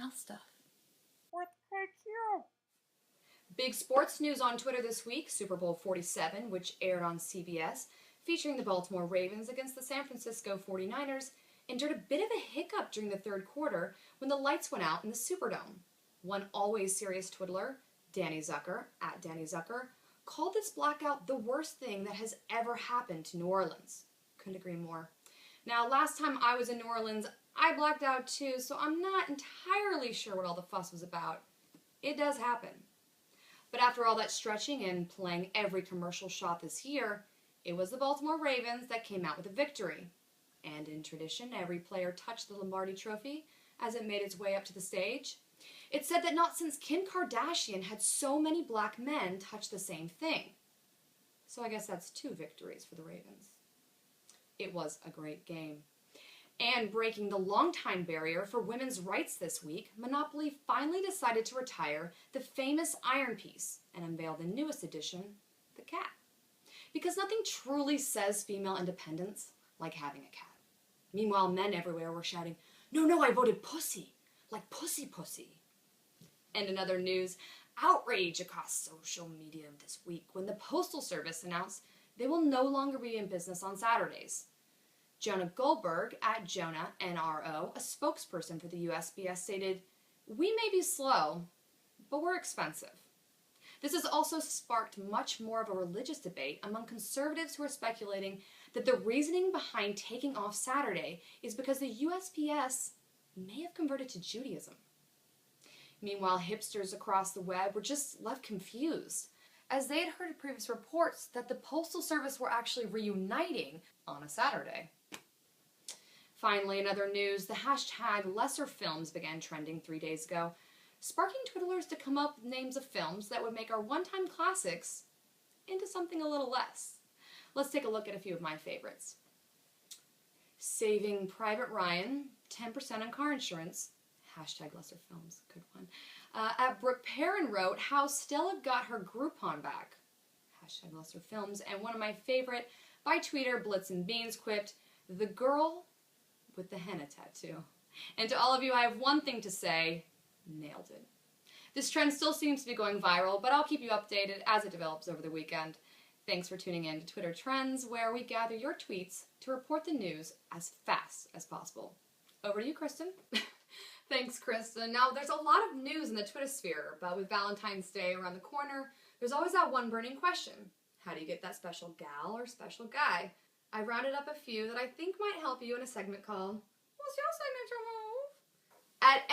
mouth stuff. What hurt you? Big sports news on Twitter this week. Super Bowl 47, which aired on CBS, featuring the Baltimore Ravens against the San Francisco 49ers, endured a bit of a hiccup during the third quarter when the lights went out in the Superdome. One always serious twiddler, Danny Zucker, at Danny Zucker, called this blackout the worst thing that has ever happened to New Orleans. Couldn't agree more. Now, last time I was in New Orleans, I blacked out too, so I'm not entirely sure what all the fuss was about. It does happen. But after all that stretching and playing every commercial shot this year, it was the Baltimore Ravens that came out with a victory. And in tradition, every player touched the Lombardi Trophy as it made its way up to the stage. It said that not since Kim Kardashian had so many black men touch the same thing. So I guess that's 2 victories for the Ravens. It was a great game. And breaking the longtime barrier for women's rights this week, Monopoly finally decided to retire the famous iron piece and unveil the newest addition, the cat. Because nothing truly says female independence like having a cat. Meanwhile, men everywhere were shouting, "No, I voted pussy, like pussy pussy." And in other news, outrage across social media this week when the Postal Service announced they will no longer be in business on Saturdays. Jonah Goldberg, at Jonah NRO, a spokesperson for the USPS, stated, "We may be slow, but we're expensive." This has also sparked much more of a religious debate among conservatives who are speculating that the reasoning behind taking off Saturday is because the USPS may have converted to Judaism. Meanwhile, hipsters across the web were just left confused, as they had heard previous reports that the Postal Service were actually reuniting on a Saturday. Finally, in other news, the hashtag lesser films began trending 3 days ago, sparking Twiddlers to come up with names of films that would make our one-time classics into something a little less. Let's take a look at a few of my favorites. Saving Private Ryan, 10% on car insurance, hashtag lesser films, good one. At Brooke Perrin wrote How Stella Got Her Groupon Back, hashtag lesser films. And one of my favorite, by tweeter Blitz and Beans, quipped, "The girl with the henna tattoo." And to all of you, I have one thing to say, nailed it. This trend still seems to be going viral, but I'll keep you updated as it develops over the weekend. Thanks for tuning in to Twitter Trends, where we gather your tweets to report the news as fast as possible. Over to you, Kristen. Thanks, Kristen. Now, there's a lot of news in the Twitter sphere, but with Valentine's Day around the corner, there's always that one burning question. How do you get that special gal or special guy? I rounded up a few that I think might help you in a segment called, What's Your Signature Move? At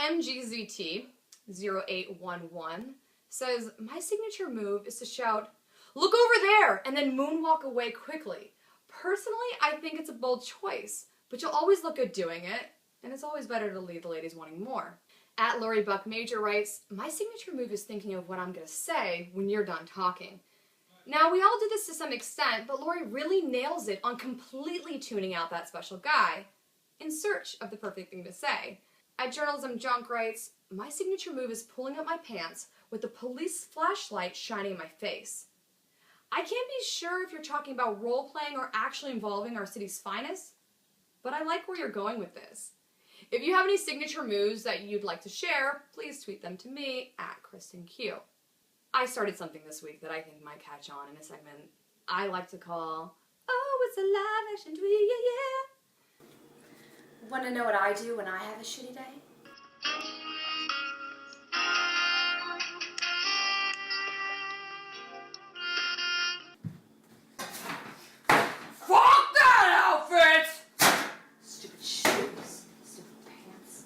MGZT0811 says, My signature move is to shout, "Look over there!" and then moonwalk away quickly. Personally, I think it's a bold choice, but you'll always look good doing it, and it's always better to leave the ladies wanting more. At Lori Buck Major writes, My signature move is thinking of what I'm going to say when you're done talking. Now, we all do this to some extent, but Lori really nails it on completely tuning out that special guy in search of the perfect thing to say. At Journalism Junk writes, My signature move is pulling up my pants with the police flashlight shining in my face. I can't be sure if you're talking about role-playing or actually involving our city's finest, but I like where you're going with this. If you have any signature moves that you'd like to share, please tweet them to me at KristenQ. I started something this week that I think might catch on in a segment I like to call, Oh, it's a live action tweet, yeah. Want to know what I do when I have a shitty day? Fuck that outfit! Stupid shoes, stupid pants.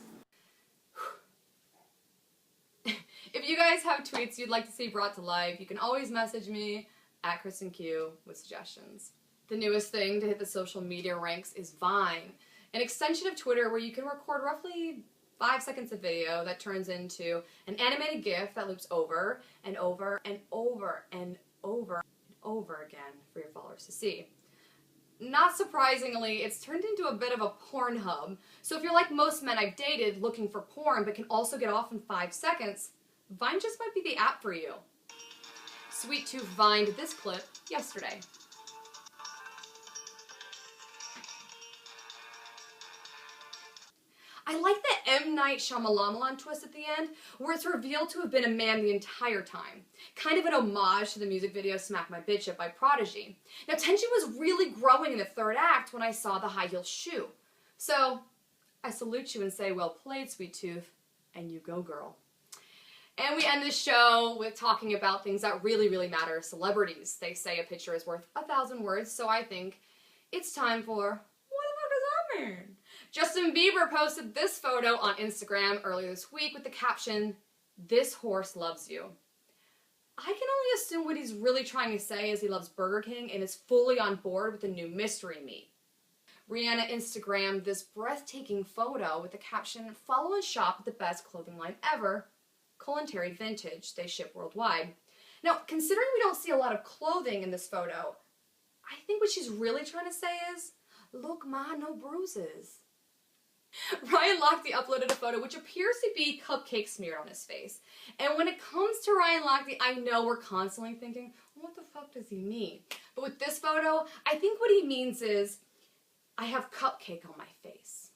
If you guys have tweets you'd like to see brought to life, you can always message me at KristenQ with suggestions. The newest thing to hit the social media ranks is Vine, an extension of Twitter where you can record roughly 5 seconds of video that turns into an animated GIF that loops over and over and over and over and over again for your followers to see. Not surprisingly, it's turned into a bit of a porn hub, so if you're like most men I've dated looking for porn but can also get off in 5 seconds, Vine just might be the app for you. Sweet Tooth vined this clip yesterday. I like that M. Night Shyamalan twist at the end, where it's revealed to have been a man the entire time. Kind of an homage to the music video Smack My Bitch Up by Prodigy. Now, tension was really growing in the third act when I saw the high heel shoe. So, I salute you and say, well played, sweet tooth, and you go, girl. And we end the show with talking about things that really, really matter. Celebrities. They say a picture is worth 1,000 words, so I think it's time for, what the fuck does that mean? Justin Bieber posted this photo on Instagram earlier this week with the caption, "This horse loves you." I can only assume what he's really trying to say is he loves Burger King and is fully on board with the new mystery meat. Rihanna Instagrammed this breathtaking photo with the caption, "Follow and shop at the best clothing line ever, Terry Vintage. They ship worldwide." Now, considering we don't see a lot of clothing in this photo, I think what she's really trying to say is, look, ma, no bruises. Ryan Lochte uploaded a photo which appears to be cupcake smeared on his face. And when it comes to Ryan Lochte, I know we're constantly thinking, what the fuck does he mean? But with this photo, I think what he means is, I have cupcake on my face.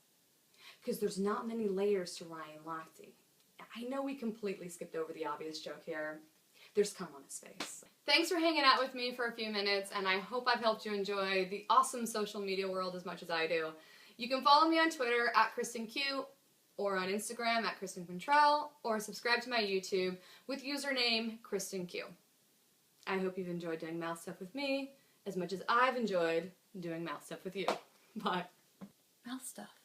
Because there's not many layers to Ryan Lochte. I know we completely skipped over the obvious joke here. There's cum on his face. Thanks for hanging out with me for a few minutes, and I hope I've helped you enjoy the awesome social media world as much as I do. You can follow me on Twitter at KristenQ, or on Instagram at Kristen Quintrall, or subscribe to my YouTube with username KristenQ. I hope you've enjoyed doing mouth stuff with me as much as I've enjoyed doing mouth stuff with you. Bye. Mouth stuff.